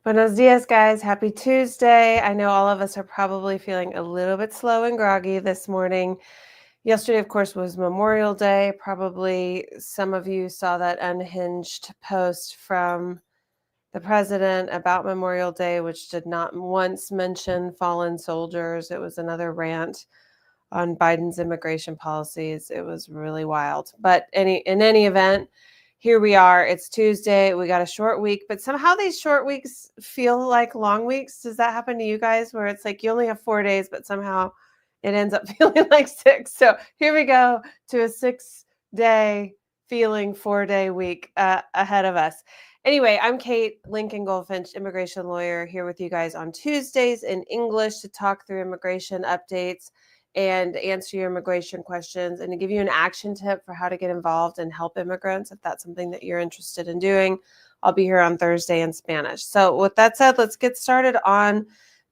Buenos dias, guys. Happy Tuesday. I know all of us are probably feeling a little bit slow and groggy this morning. Yesterday, of course, was Memorial Day. Probably some of you saw that unhinged post from the president about Memorial Day, which did not once mention fallen soldiers. It was another rant on Biden's immigration policies. It was really wild. But in any event, here we are. It's Tuesday. We got a short week, but somehow these short weeks feel like long weeks. Does that happen to you guys where it's like you only have 4 days, but somehow it ends up feeling like 6? So here we go to a 6-day feeling 4-day week ahead of us. Anyway, I'm Kate, Lincoln-Goldfinch, immigration lawyer, here with you guys on Tuesdays in English to talk through immigration updates and answer your immigration questions and to give you an action tip for how to get involved and help immigrants if that's something that you're interested in doing. I'll be here on Thursday in Spanish. So with that said, let's get started on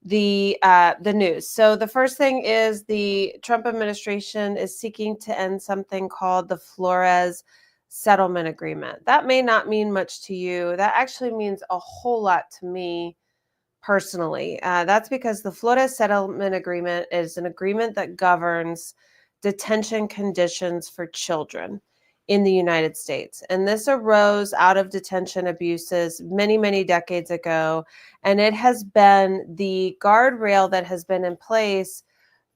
the news. So the first thing is the Trump administration is seeking to end something called the Flores settlement agreement. That may not mean much to you. That actually means a whole lot to me personally. That's because the Florida Settlement Agreement is an agreement that governs detention conditions for children in the United States. And this arose out of detention abuses many, many decades ago. And it has been the guardrail that has been in place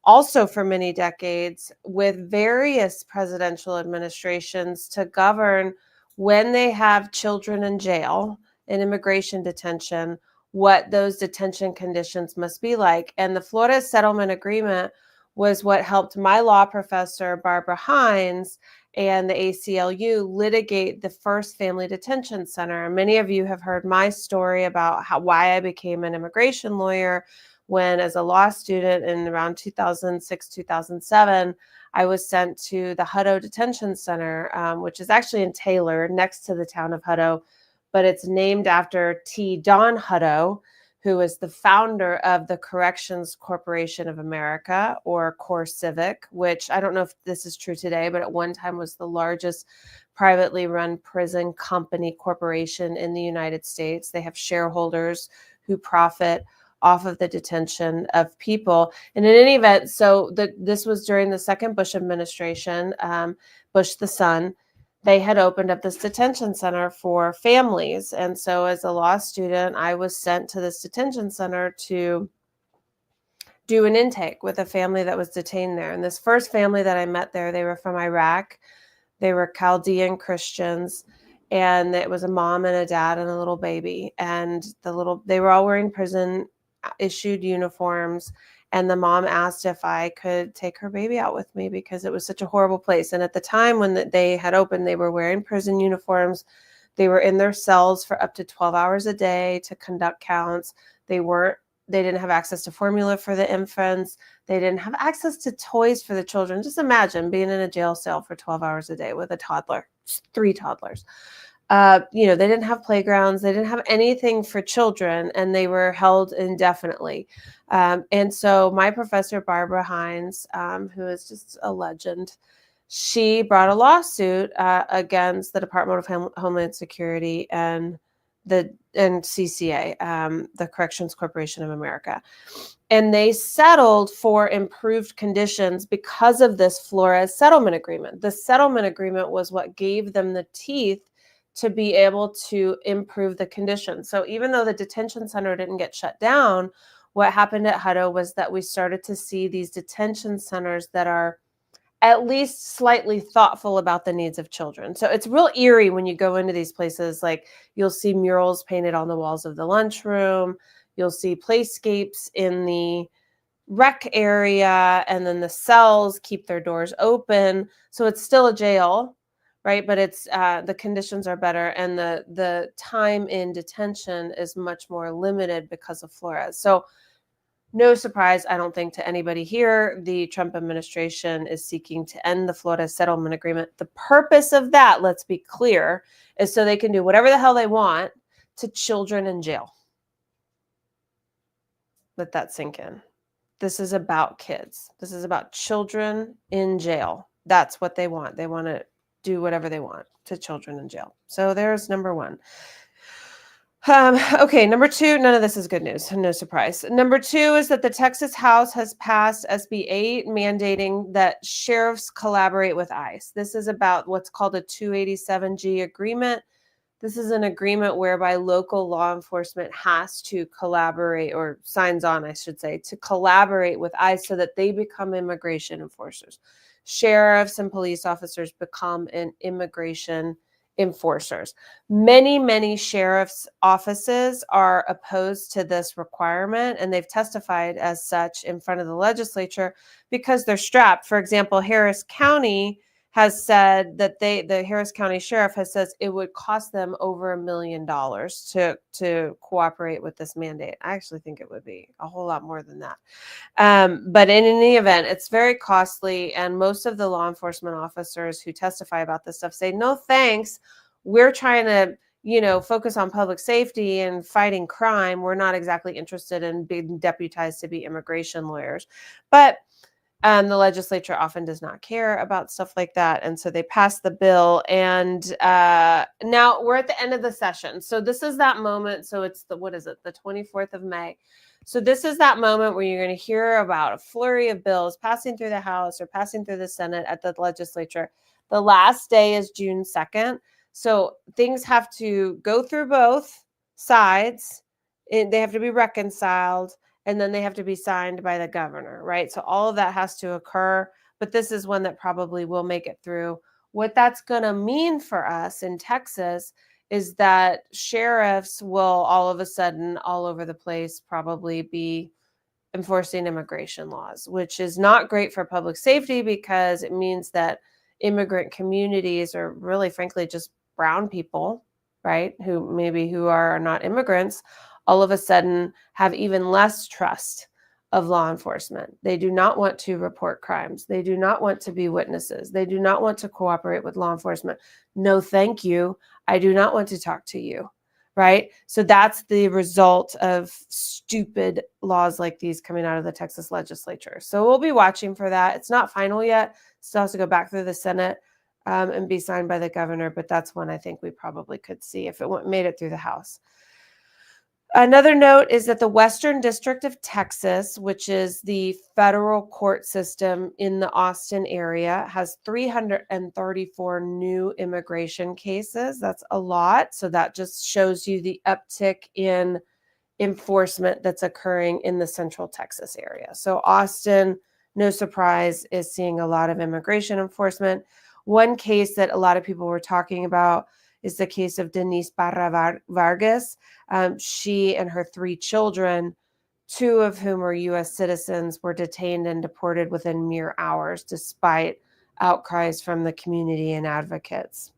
also for many decades with various presidential administrations to govern when they have children in jail in immigration detention, what those detention conditions must be like. And the Florida Settlement Agreement was what helped my law professor, Barbara Hines, and the ACLU litigate the first family detention center. And many of you have heard my story about why I became an immigration lawyer when, as a law student in around 2006, 2007, I was sent to the Hutto Detention Center, which is actually in Taylor, next to the town of Hutto, but it's named after T. Don Hutto, who is the founder of the Corrections Corporation of America, or CoreCivic, which I don't know if this is true today, but at one time was the largest privately run prison company corporation in the United States. They have shareholders who profit off of the detention of people. And in any event, so this was during the second Bush administration, Bush the son. They had opened up this detention center for families. And so as a law student, I was sent to this detention center to do an intake with a family that was detained there. And this first family that I met there, they were from Iraq. They were Chaldean Christians. And it was a mom and a dad and a little baby. And they were all wearing prison issued uniforms. And the mom asked if I could take her baby out with me because it was such a horrible place. And at the time when they had opened, they were wearing prison uniforms. They were in their cells for up to 12 hours a day to conduct counts. They didn't have access to formula for the infants. They didn't have access to toys for the children. Just imagine being in a jail cell for 12 hours a day with a toddler, 3 toddlers. They didn't have playgrounds. They didn't have anything for children, and they were held indefinitely. And so my professor, Barbara Hines, who is just a legend, she brought a lawsuit against the Department of Homeland Security and CCA, the Corrections Corporation of America. And they settled for improved conditions because of this Flores settlement agreement. The settlement agreement was what gave them the teeth to be able to improve the conditions. So even though the detention center didn't get shut down, what happened at Hutto was that we started to see these detention centers that are at least slightly thoughtful about the needs of children. So it's real eerie when you go into these places. Like, you'll see murals painted on the walls of the lunchroom. You'll see playscapes in the rec area, and then the cells keep their doors open. So it's still a jail, right? But it's the conditions are better, and the time in detention is much more limited because of Flores. So no surprise, I don't think, to anybody here, the Trump administration is seeking to end the Florida Settlement Agreement. The purpose of that, let's be clear, is so they can do whatever the hell they want to children in jail. Let that sink in. This is about kids. This is about children in jail. That's what they want. They want to do whatever they want to children in jail. So there's number one. Okay, number two, none of this is good news. No surprise. Number two is that the Texas House has passed SB 8 mandating that sheriffs collaborate with ICE. This is about what's called a 287G agreement. This is an agreement whereby local law enforcement has to collaborate, or signs on, I should say, to collaborate with ICE so that they become immigration enforcers. Sheriffs and police officers become an immigration enforcers. Many sheriff's offices are opposed to this requirement, and they've testified as such in front of the legislature because they're strapped. For example, Harris County has said that the Harris County Sheriff has says it would cost them over $1 million to cooperate with this mandate. I actually think it would be a whole lot more than that. But in any event, it's very costly, and most of the law enforcement officers who testify about this stuff say, no thanks, we're trying to focus on public safety and fighting crime. We're not exactly interested in being deputized to be immigration lawyers. But the legislature often does not care about stuff like that. And so they passed the bill. And now we're at the end of the session. So this is that moment. So it's the 24th of May. So this is that moment where you're going to hear about a flurry of bills passing through the House or passing through the Senate at the legislature. The last day is June 2nd. So things have to go through both sides. They have to be reconciled, and then they have to be signed by the governor, right? So all of that has to occur, but this is one that probably will make it through. What that's going to mean for us in Texas is that sheriffs will all of a sudden, all over the place, probably be enforcing immigration laws, which is not great for public safety because it means that immigrant communities, or really frankly just brown people, right, who are not immigrants, all of a sudden have even less trust of law enforcement. They do not want to report crimes. They do not want to be witnesses. They do not want to cooperate with law enforcement. No, thank you. I do not want to talk to you. Right? So that's the result of stupid laws like these coming out of the Texas legislature. So we'll be watching for that. It's not final yet. Still has to go back through the Senate and be signed by the governor, but that's one I think we probably could see if it made it through the House. Another note is that the Western District of Texas, which is the federal court system in the Austin area, has 334 new immigration cases. That's a lot. So that just shows you the uptick in enforcement that's occurring in the Central Texas area. So Austin, no surprise, is seeing a lot of immigration enforcement. One case that a lot of people were talking about is the case of Denise Barra Vargas. She and her 3 children, 2 of whom are U.S. citizens, were detained and deported within mere hours, despite outcries from the community and advocates.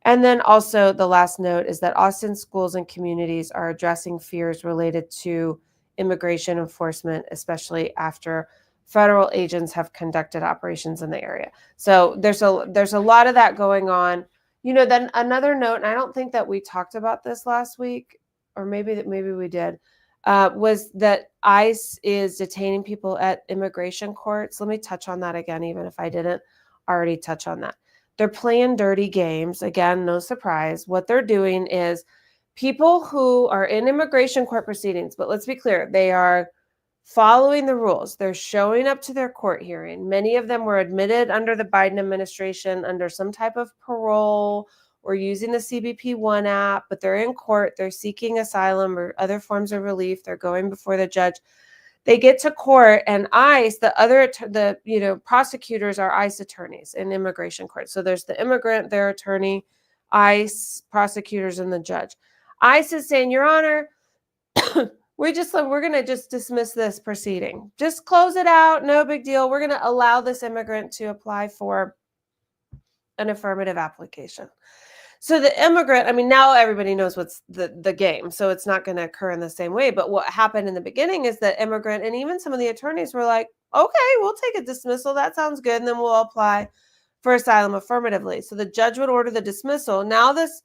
And then also the last note is that Austin schools and communities are addressing fears related to immigration enforcement, especially after federal agents have conducted operations in the area. So there's a lot of that going on. Then another note, and I don't think that we talked about this last week, or maybe we did, was that ICE is detaining people at immigration courts. Let me touch on that again, even if I didn't already touch on that. They're playing dirty games. Again, no surprise. What they're doing is people who are in immigration court proceedings, but let's be clear, they are following the rules. They're showing up to their court hearing. Many of them were admitted under the Biden administration under some type of parole or using the CBP-1 app, but they're in court. They're seeking asylum or other forms of relief. They're going before the judge. They get to court, and ICE, prosecutors are ICE attorneys in immigration court. So there's the immigrant, their attorney, ICE, prosecutors, and the judge. ICE is saying, Your Honor, we're going to just dismiss this proceeding. Just close it out. No big deal. We're going to allow this immigrant to apply for an affirmative application. So the immigrant, now everybody knows what's the game, so it's not going to occur in the same way. But what happened in the beginning is that immigrant and even some of the attorneys were like, okay, we'll take a dismissal. That sounds good. And then we'll apply for asylum affirmatively. So the judge would order the dismissal. Now this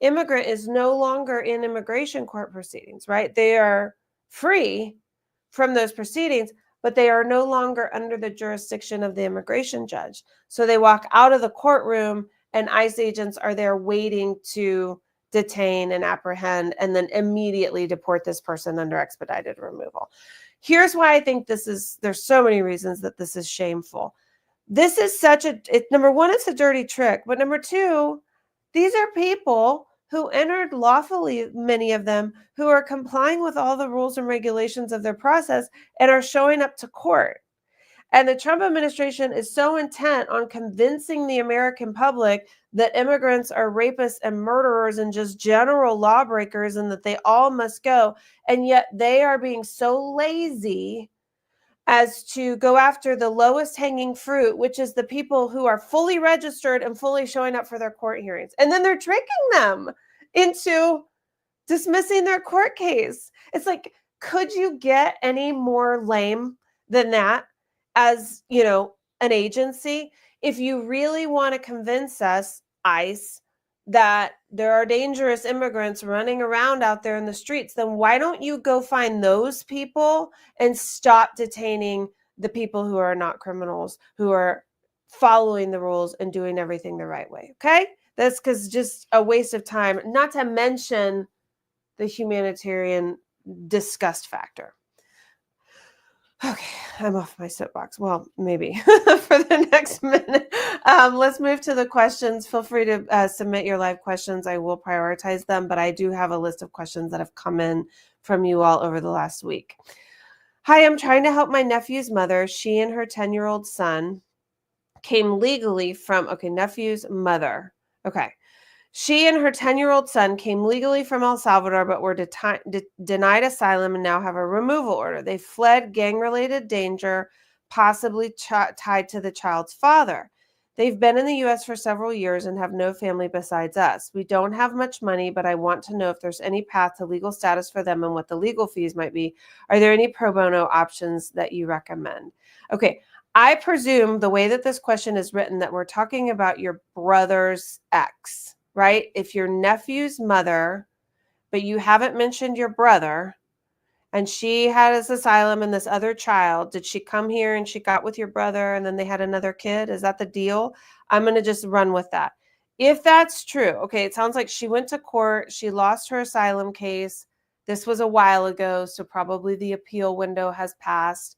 immigrant is no longer in immigration court proceedings, right? They are free from those proceedings, but they are no longer under the jurisdiction of the immigration judge. So they walk out of the courtroom, and ICE agents are there waiting to detain and apprehend, and then immediately deport this person under expedited removal. Here's why I think there's so many reasons that this is shameful. This is number one, it's a dirty trick, but number two, these are people who entered lawfully, many of them, who are complying with all the rules and regulations of their process and are showing up to court. And the Trump administration is so intent on convincing the American public that immigrants are rapists and murderers and just general lawbreakers and that they all must go. And yet they are being so lazy as to go after the lowest hanging fruit, which is the people who are fully registered and fully showing up for their court hearings. And then they're tricking them into dismissing their court case. It's like, could you get any more lame than that as, an agency? If you really want to convince us, ICE, that there are dangerous immigrants running around out there in the streets, then why don't you go find those people and stop detaining the people who are not criminals, who are following the rules and doing everything the right way, okay? That's because just a waste of time, not to mention the humanitarian disgust factor. Okay, I'm off my soapbox. Well, maybe for the next minute. Let's move to the questions. Feel free to submit your live questions. I will prioritize them, but I do have a list of questions that have come in from you all over the last week. Hi, I'm trying to help my nephew's mother. She and her 10-year-old son came legally from, nephew's mother. Okay. She and her 10-year-old son came legally from El Salvador, but were denied asylum and now have a removal order. They fled gang-related danger, possibly tied to the child's father. They've been in the U.S. for several years and have no family besides us. We don't have much money, but I want to know if there's any path to legal status for them and what the legal fees might be. Are there any pro bono options that you recommend? Okay, I presume the way that this question is written that we're talking about your brother's ex. Right? If your nephew's mother, but you haven't mentioned your brother, and she had his asylum and this other child, did she come here and she got with your brother and then they had another kid? Is that the deal? I'm going to just run with that. If that's true, okay, it sounds like she went to court, she lost her asylum case. This was a while ago, so probably the appeal window has passed.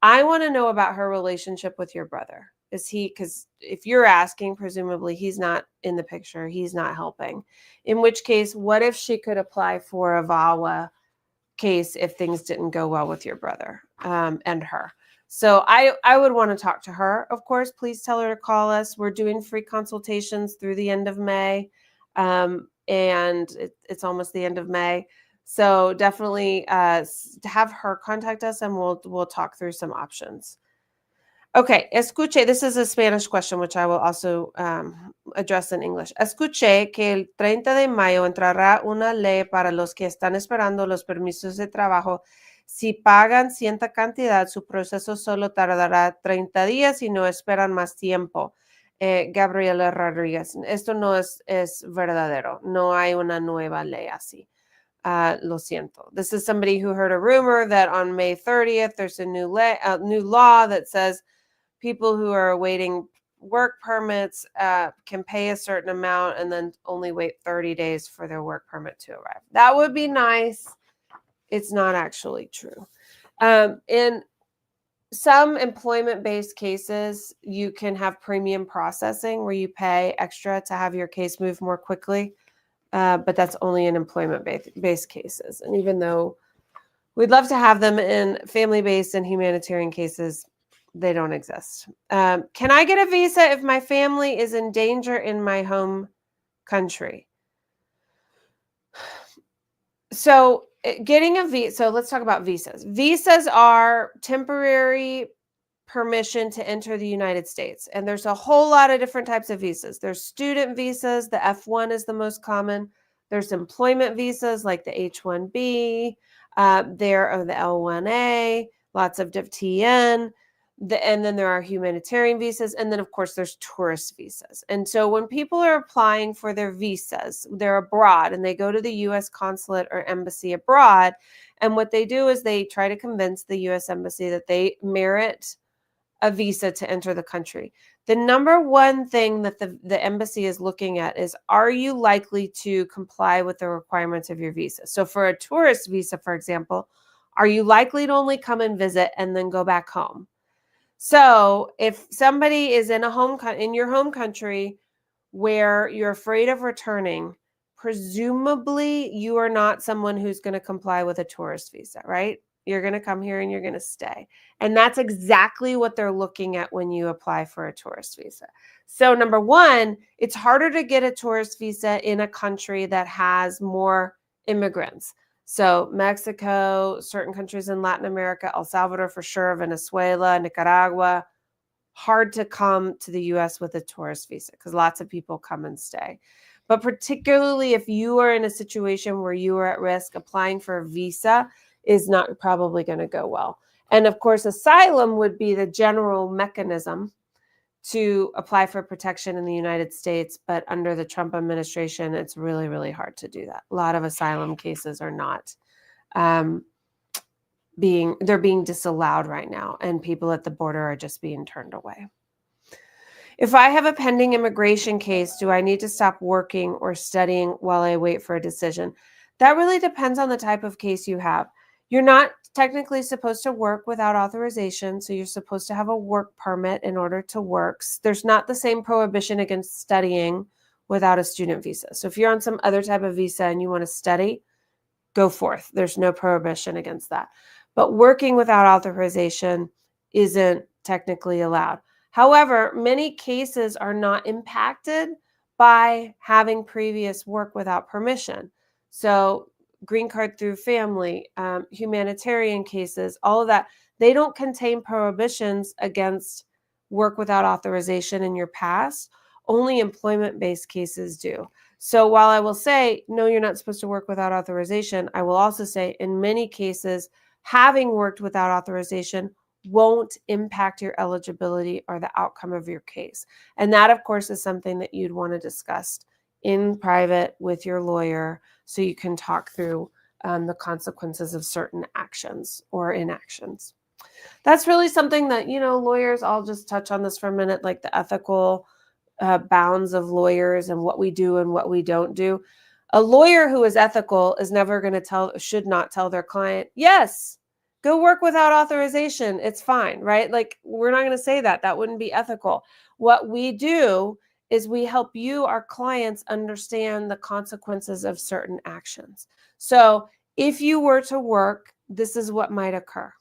I want to know about her relationship with your brother. Because if you're asking, presumably he's not in the picture, he's not helping. In which case, what if she could apply for a VAWA case if things didn't go well with your brother and her? So I would want to talk to her. Of course, please tell her to call us. We're doing free consultations through the end of May. And it's almost the end of May. So definitely have her contact us and we'll talk through some options. Okay, escuché, this is a Spanish question, which I will also address in English. Escuché que el 30 de mayo entrará una ley para los que están esperando los permisos de trabajo. Si pagan cierta cantidad, su proceso solo tardará 30 días y no esperan más tiempo. Gabriela Rodríguez, esto no es verdadero. No hay una nueva ley así. Lo siento. This is somebody who heard a rumor that on May 30th, there's a new law that says people who are awaiting work permits can pay a certain amount and then only wait 30 days for their work permit to arrive. That would be nice. It's not actually true. In some employment-based cases, you can have premium processing where you pay extra to have your case move more quickly, but that's only in employment-based cases. And even though we'd love to have them in family-based and humanitarian cases, they don't exist. Can I get a visa if my family is in danger in my home country? So getting a visa, so let's talk about visas. Visas are temporary permission to enter the United States. And there's a whole lot of different types of visas. There's student visas, the F1 is the most common. There's employment visas like the H-1B, there are the L-1A, lots of TN. And then there are humanitarian visas. And then, of course, there's tourist visas. And so when people are applying for their visas, they're abroad and they go to the U.S. consulate or embassy abroad. And what they do is they try to convince the U.S. embassy that they merit a visa to enter the country, the number one thing that the embassy is looking at is, are you likely to comply with the requirements of your visa? So for a tourist visa, for example, are you likely to only come and visit and then go back home? So if somebody is in your home country where you're afraid of returning, presumably you are not someone who's going to comply with a tourist visa, right? You're going to come here and you're going to stay. And that's exactly what they're looking at when you apply for a tourist visa. So number one, it's harder to get a tourist visa in a country that has more immigrants. So Mexico, certain countries in Latin America, El Salvador for sure, Venezuela, Nicaragua, hard to come to the US with a tourist visa because lots of people come and stay. But particularly if you are in a situation where you are at risk, applying for a visa is not probably going to go well. And of course, asylum would be the general mechanism to apply for protection in the United States. But under the Trump administration, it's really, really hard to do that. A lot of asylum cases are not they're being disallowed right now, and people at the border are just being turned away. If I have a pending immigration case, do I need to stop working or studying while I wait for a decision? That really depends on the type of case you have. You're not technically supposed to work without authorization, so you're supposed to have a work permit in order to work. There's not the same prohibition against studying without a student visa. So if you're on some other type of visa and you want to study, go forth. There's no prohibition against that. But working without authorization isn't technically allowed. However, many cases are not impacted by having previous work without permission. So green card through family, humanitarian cases, all of that, they don't contain prohibitions against work without authorization in your past. Only employment-based cases do. So while I will say, no, you're not supposed to work without authorization, I will also say in many cases, having worked without authorization won't impact your eligibility or the outcome of your case. And that, of course, is something that you'd want to discuss in private with your lawyer so you can talk through the consequences of certain actions or inactions. That's really something that, lawyers, I'll just touch on this for a minute, like the ethical bounds of lawyers and what we do and what we don't do. A lawyer who is ethical is never going to should not tell their client, yes, go work without authorization. It's fine, right? Like, we're not going to say that. That wouldn't be ethical. What we do is we help you, our clients, understand the consequences of certain actions. So if you were to work, this is what might occur.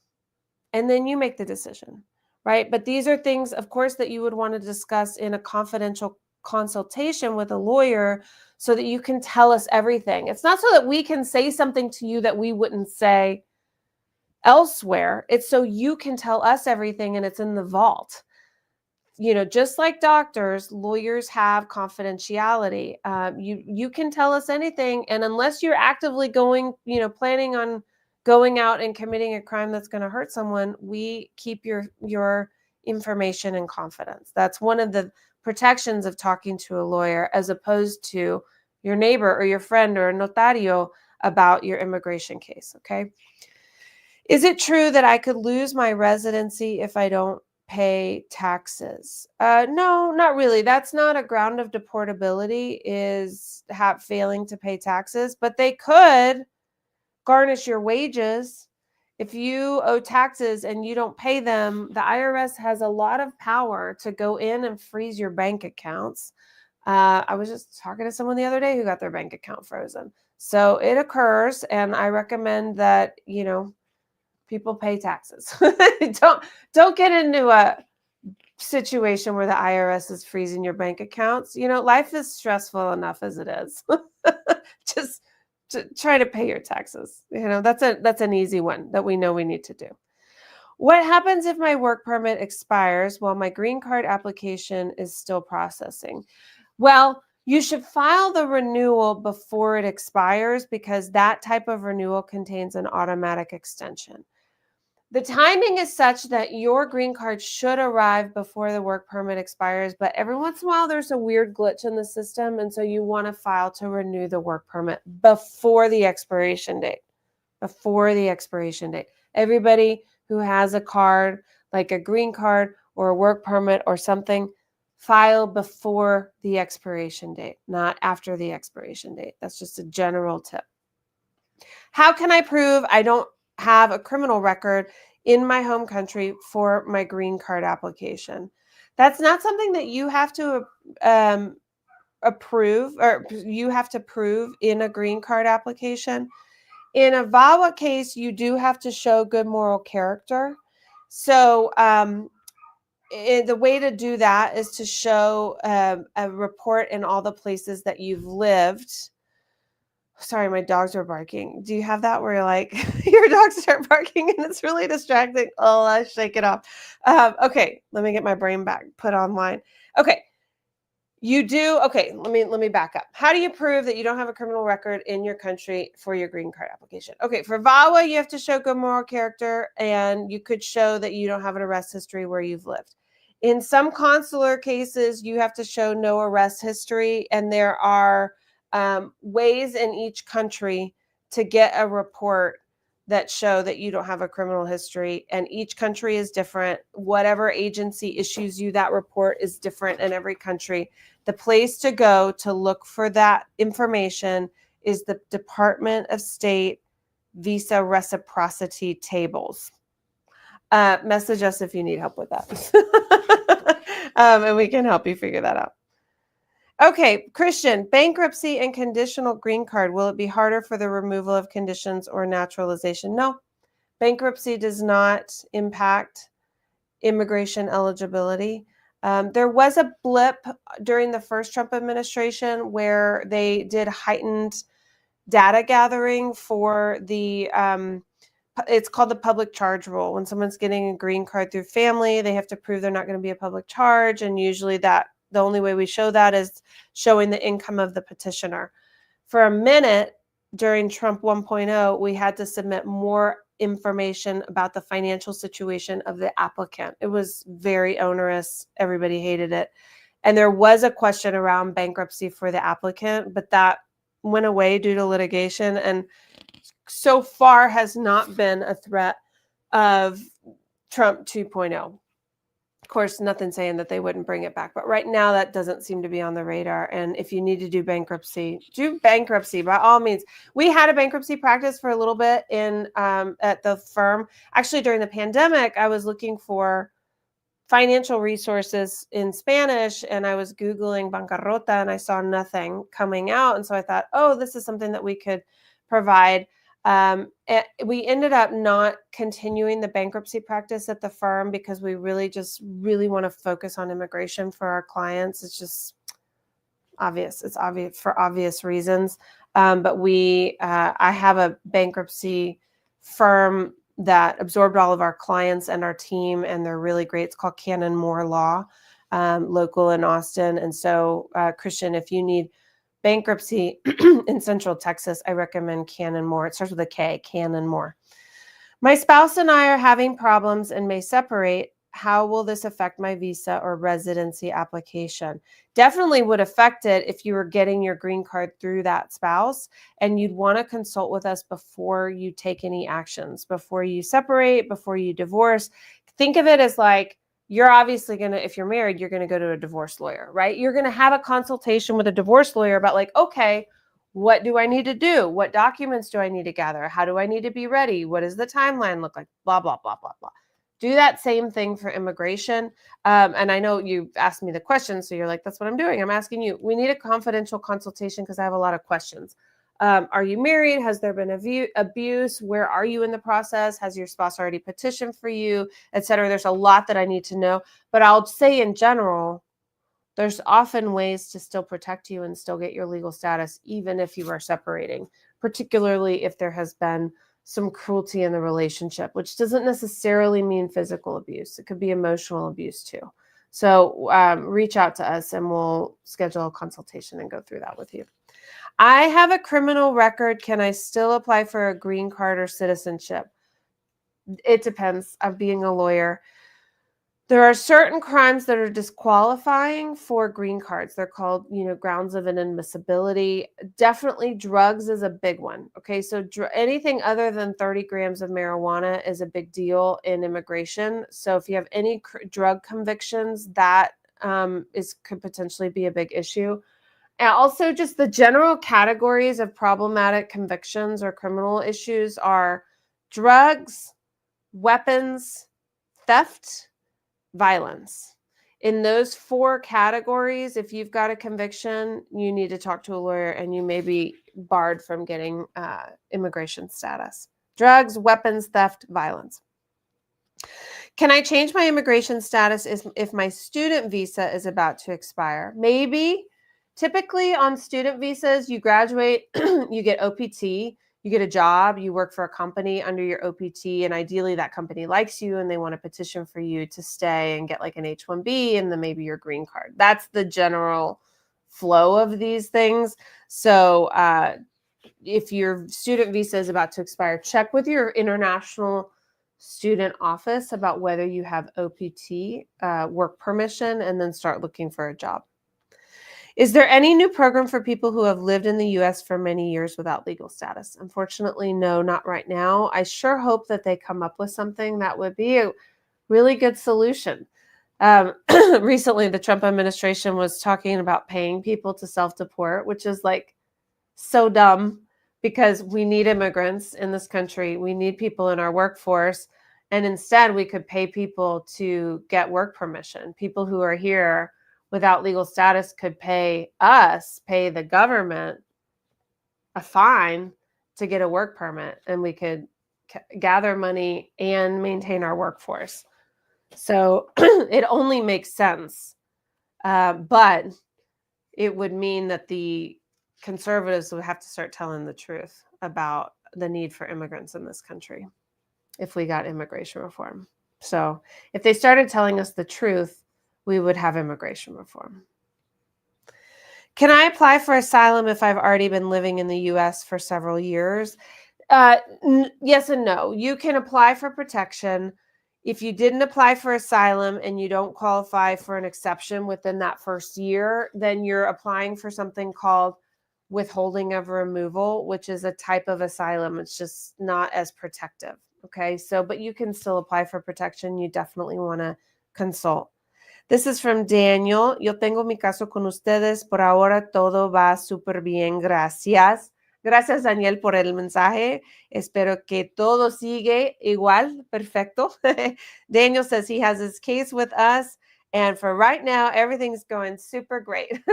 And then you make the decision, right? But these are things, of course, that you would want to discuss in a confidential consultation with a lawyer so that you can tell us everything. It's not so that we can say something to you that we wouldn't say elsewhere. It's so you can tell us everything and it's in the vault. Just like doctors, lawyers have confidentiality. You can tell us anything, and unless you're actively planning on going out and committing a crime that's going to hurt someone, we keep your information in confidence. That's one of the protections of talking to a lawyer, as opposed to your neighbor or your friend or a notario about your immigration case, okay? Is it true that I could lose my residency if I don't pay taxes? No, not really. That's not a ground of deportability, is failing to pay taxes, but they could garnish your wages. If you owe taxes and you don't pay them, the IRS has a lot of power to go in and freeze your bank accounts. I was just talking to someone the other day who got their bank account frozen. So it occurs, and I recommend that, people pay taxes. Don't get into a situation where the IRS is freezing your bank accounts. Life is stressful enough as it is. Just try to pay your taxes. That's an easy one that we know we need to do. What happens if my work permit expires while my green card application is still processing? Well, you should file the renewal before it expires, because that type of renewal contains an automatic extension. The timing is such that your green card should arrive before the work permit expires, but every once in a while there's a weird glitch in the system, and so you want to file to renew the work permit before the expiration date. Before the expiration date. Everybody who has a card, like a green card, or a work permit or something, file before the expiration date, not after the expiration date. That's just a general tip. How can I prove I don't have a criminal record in my home country for my green card application? That's not something that you have to approve, or you have to prove in a green card application. In a VAWA case, you do have to show good moral character. So the way to do that is to show a report in all the places that you've lived. Sorry, my dogs are barking. Do you have that where you're like, your dogs start barking and it's really distracting? Oh, I shake it off. Okay, let me get my brain back put online. Okay. You do. Okay, let me back up. How do you prove that you don't have a criminal record in your country for your green card application? Okay, for VAWA, you have to show good moral character, and you could show that you don't have an arrest history where you've lived. In some consular cases, you have to show no arrest history, and there are ways in each country to get a report that show that you don't have a criminal history, and each country is different. Whatever agency issues you that report is different in every country. The place to go to look for that information is the Department of State visa reciprocity tables. Message us if you need help with that. And we can help you figure that out. Okay, Christian, bankruptcy and conditional green card. Will it be harder for the removal of conditions or naturalization? No, bankruptcy does not impact immigration eligibility. There was a blip during the first Trump administration where they did heightened data gathering for the, it's called the public charge rule. When someone's getting a green card through family, they have to prove they're not going to be a public charge. And usually the only way we show that is showing the income of the petitioner. For a minute during Trump 1.0, we had to submit more information about the financial situation of the applicant. It was very onerous. Everybody hated it. And there was a question around bankruptcy for the applicant, but that went away due to litigation, and so far has not been a threat of Trump 2.0. Of course, nothing saying that they wouldn't bring it back, but right now that doesn't seem to be on the radar. And if you need to do bankruptcy by all means. We had a bankruptcy practice for a little bit in at the firm. Actually, during the pandemic, I was looking for financial resources in Spanish, and I was Googling bancarrota, and I saw nothing coming out. And so I thought, oh, this is something that we could provide. We ended up not continuing the bankruptcy practice at the firm because we really want to focus on immigration for our clients. It's just obvious. It's obvious for obvious reasons. But I have a bankruptcy firm that absorbed all of our clients and our team, and they're really great. It's called Cannon Moore Law, local in Austin. And so, Christian, if you need bankruptcy in Central Texas, I recommend Cannon Moore. It starts with a K, Cannon Moore. My spouse and I are having problems and may separate. How will this affect my visa or residency application? Definitely would affect it if you were getting your green card through that spouse, and you'd want to consult with us before you take any actions, before you separate, before you divorce. Think of it as like, you're obviously going to, if you're married, you're going to go to a divorce lawyer, right? You're going to have a consultation with a divorce lawyer about like, okay, what do I need to do? What documents do I need to gather? How do I need to be ready? What does the timeline look like? Blah, blah, blah, blah, blah. Do that same thing for immigration. And I know you asked me the question, so you're like, that's what I'm doing. I'm asking you. We need a confidential consultation because I have a lot of questions. Are you married? Has there been abuse? Where are you in the process? Has your spouse already petitioned for you, et cetera? There's a lot that I need to know. But I'll say in general, there's often ways to still protect you and still get your legal status, even if you are separating, particularly if there has been some cruelty in the relationship, which doesn't necessarily mean physical abuse. It could be emotional abuse too. So reach out to us and we'll schedule a consultation and go through that with you. I have a criminal record. Can I still apply for a green card or citizenship? It depends. Of being a lawyer, There are certain crimes that are disqualifying for green cards. They're called, grounds of inadmissibility. Definitely drugs is a big one. Okay, so anything other than 30 grams of marijuana is a big deal in immigration. So if you have any drug convictions, that could potentially be a big issue. And also just the general categories of problematic convictions or criminal issues are drugs, weapons, theft, violence. In those 4 categories, if you've got a conviction, you need to talk to a lawyer and you may be barred from getting immigration status. Drugs, weapons, theft, violence. Can I change my immigration status if my student visa is about to expire? Maybe. Typically on student visas, you graduate, you get OPT, you get a job, you work for a company under your OPT, and ideally that company likes you and they want to petition for you to stay and get like an H-1B and then maybe your green card. That's the general flow of these things. So if your student visa is about to expire, check with your international student office about whether you have OPT, work permission, and then start looking for a job. Is there any new program for people who have lived in the U.S. for many years without legal status? Unfortunately, no, not right now. I sure hope that they come up with something that would be a really good solution. Recently, the Trump administration was talking about paying people to self-deport, which is like so dumb because we need immigrants in this country. We need people in our workforce. And instead, we could pay people to get work permission. People who are here without legal status could pay the government a fine to get a work permit, and we could gather money and maintain our workforce. So it only makes sense, but it would mean that the conservatives would have to start telling the truth about the need for immigrants in this country if we got immigration reform. So if they started telling us the truth, we would have immigration reform. Can I apply for asylum if I've already been living in the U.S. for several years? Yes and no. You can apply for protection. If you didn't apply for asylum and you don't qualify for an exception within that first year, then you're applying for something called withholding of removal, which is a type of asylum. It's just not as protective. Okay, so, but you can still apply for protection. You definitely want to consult. This is from Daniel. Yo tengo mi caso con ustedes. Por ahora todo va súper bien. Gracias. Gracias, Daniel, por el mensaje. Espero que todo sigue igual. Perfecto. Daniel says he has his case with us. And for right now, everything's going super great.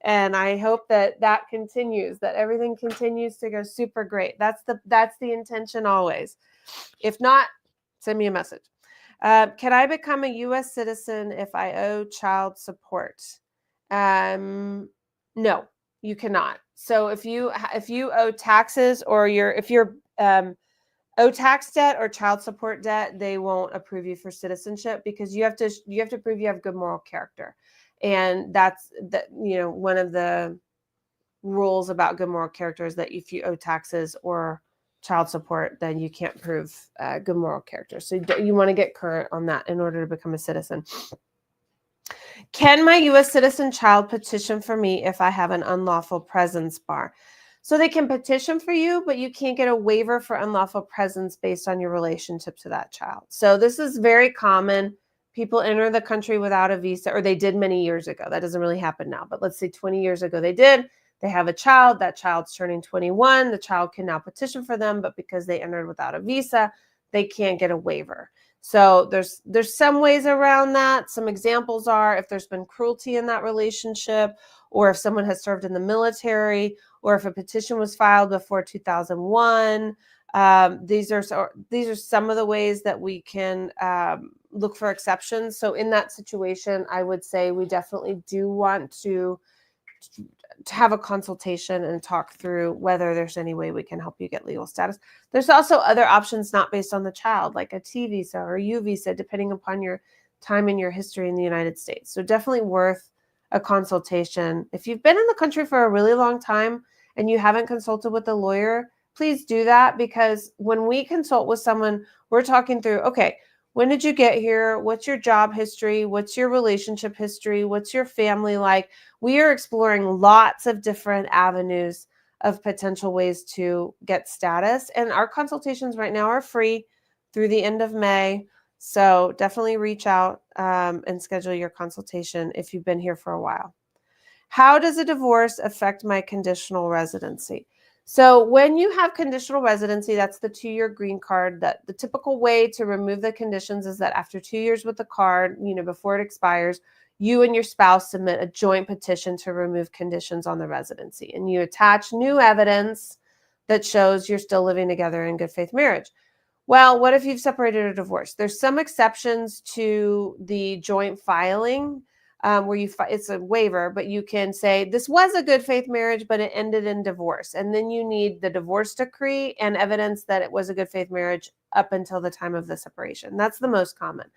And I hope that continues, that everything continues to go super great. That's the intention always. If not, send me a message. Can I become a U.S. citizen if I owe child support? No, you cannot. So if you owe taxes or if you're owe tax debt or child support debt, they won't approve you for citizenship because you have to prove you have good moral character, and that's one of the rules about good moral character is that if you owe taxes or child support, then you can't prove good moral character. So you want to get current on that in order to become a citizen. Can my U.S. citizen child petition for me if I have an unlawful presence bar? So they can petition for you, but you can't get a waiver for unlawful presence based on your relationship to that child. So this is very common. People enter the country without a visa, or they did many years ago. That doesn't really happen now, but let's say 20 years ago they did. They have a child, that child's turning 21, the child can now petition for them, but because they entered without a visa, they can't get a waiver. So there's some ways around that. Some examples are if there's been cruelty in that relationship, or if someone has served in the military, or if a petition was filed before 2001. These are some of the ways that we can look for exceptions. So in that situation, I would say we definitely do want to have a consultation and talk through whether there's any way we can help you get legal status. There's also other options not based on the child, like a T visa or U visa, depending upon your time and your history in the United States. So definitely worth a consultation. If you've been in the country for a really long time and you haven't consulted with a lawyer, please do that, because when we consult with someone, we're talking through, okay, When did you get here? What's your job history? What's your relationship history? What's your family like? We are exploring lots of different avenues of potential ways to get status. And our consultations right now are free through the end of May. So definitely reach out and schedule your consultation if you've been here for a while. How does a divorce affect my conditional residency? So when you have conditional residency, that's the 2-year green card, that the typical way to remove the conditions is that after 2 years with the card, before it expires, you and your spouse submit a joint petition to remove conditions on the residency. And you attach new evidence that shows you're still living together in good faith marriage. Well, what if you've separated or divorced? There's some exceptions to the joint filing where it's a waiver, but you can say this was a good faith marriage, but it ended in divorce. And then you need the divorce decree and evidence that it was a good faith marriage up until the time of the separation. That's the most common.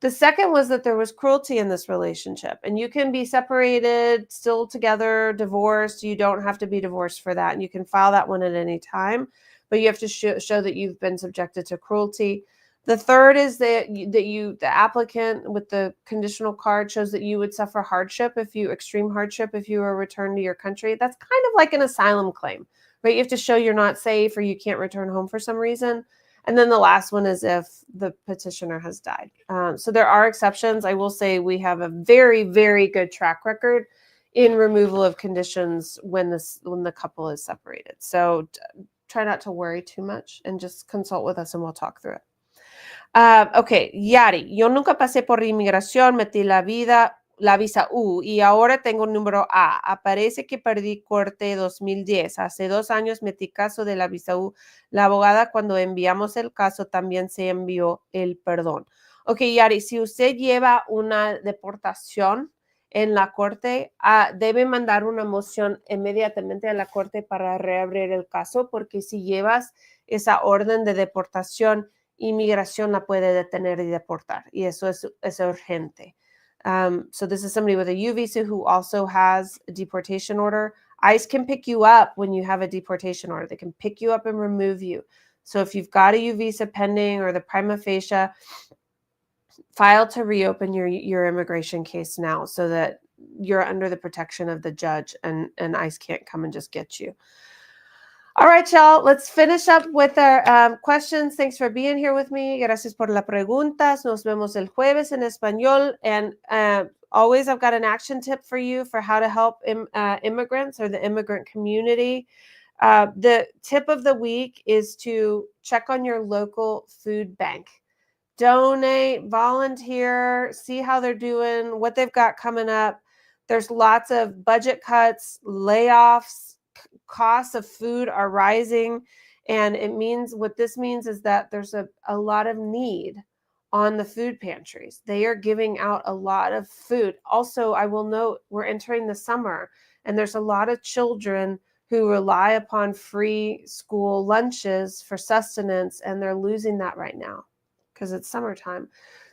The second was that there was cruelty in this relationship, and you can be separated, still together, divorced. You don't have to be divorced for that, and you can file that one at any time, but you have to show that you've been subjected to cruelty. The third is that the applicant with the conditional card shows that you would suffer extreme hardship if you were returned to your country. That's kind of like an asylum claim, right? You have to show you're not safe or you can't return home for some reason. And then the last one is if the petitioner has died. So there are exceptions. I will say we have a very, very good track record in removal of conditions when the couple is separated. So try not to worry too much and just consult with us and we'll talk through it. Ok, Yari, yo nunca pasé por inmigración, metí la visa U y ahora tengo un número A. Aparece que perdí corte 2010. Hace 2 años metí caso de la visa U. La abogada cuando enviamos el caso también se envió el perdón. Ok, Yari, si usted lleva una deportación en la corte, debe mandar una moción inmediatamente a la corte para reabrir el caso, porque si llevas esa orden de deportación, inmigración la puede detener y deportar, y eso es urgente. So this is somebody with a U visa who also has a deportation order. ICE can pick you up when you have a deportation order. They can pick you up and remove you. So if you've got a U visa pending or the prima facie, file to reopen your immigration case now so that you're under the protection of the judge and ICE can't come and just get you. All right, y'all, let's finish up with our questions. Thanks for being here with me. Gracias por las preguntas. Nos vemos el jueves en español. And always, I've got an action tip for you for how to help immigrants or the immigrant community. The tip of the week is to check on your local food bank. Donate, volunteer, see how they're doing, what they've got coming up. There's lots of budget cuts, layoffs, costs of food are rising, and what this means is that there's a lot of need on the food pantries. They are giving out a lot of food. Also, I will note we're entering the summer, and there's a lot of children who rely upon free school lunches for sustenance, and they're losing that right now because it's summertime.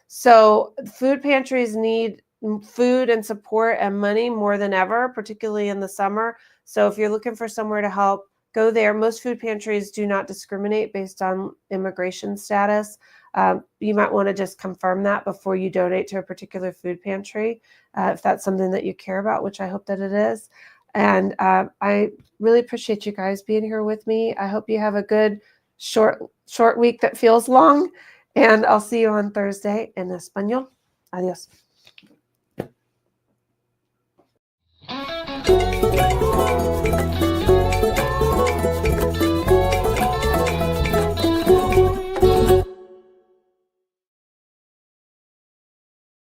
So food pantries need food and support and money more than ever, particularly in the summer. So if you're looking for somewhere to help, go there. Most food pantries do not discriminate based on immigration status. You might want to just confirm that before you donate to a particular food pantry, if that's something that you care about, which I hope that it is. And I really appreciate you guys being here with me. I hope you have a good short week that feels long. And I'll see you on Thursday en español. Adiós.